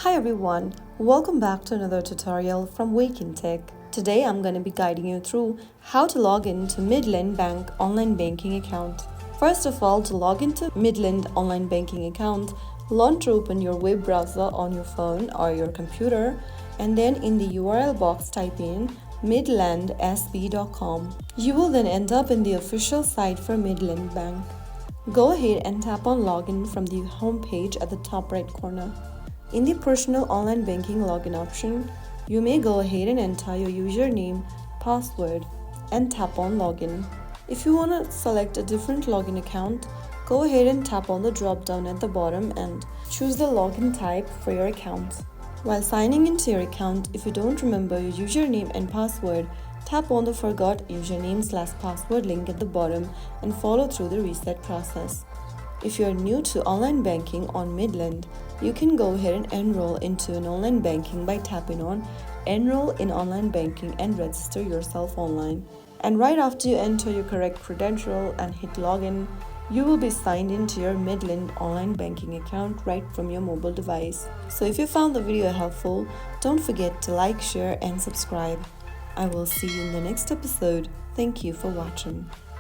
Hi everyone, welcome back to another tutorial from Wake&Tech. Today I'm going to be guiding you through how to log in to Midland Bank online banking account. First of all, to log into Midland online banking account, launch or open your web browser on your phone or your computer, and then in the URL box type in midlandsb.com. You will then end up in the official site for Midland Bank. Go ahead and tap on login from the home page at the top right corner. In the personal online banking login option, you may go ahead and enter your username, password, and tap on login. If you want to select a different login account, go ahead and tap on the drop down at the bottom and choose the login type for your account. While signing into your account, if you don't remember your username and password, tap on the forgot username/password link at the bottom and follow through the reset process. If you are new to online banking on Midland, you can go ahead and enroll into an online banking by tapping on Enroll in Online Banking and register yourself online. And right after you enter your correct credential and hit login, you will be signed into your Midland online banking account right from your mobile device. So if you found the video helpful, don't forget to like, share, and subscribe. I will see you in the next episode. Thank you for watching.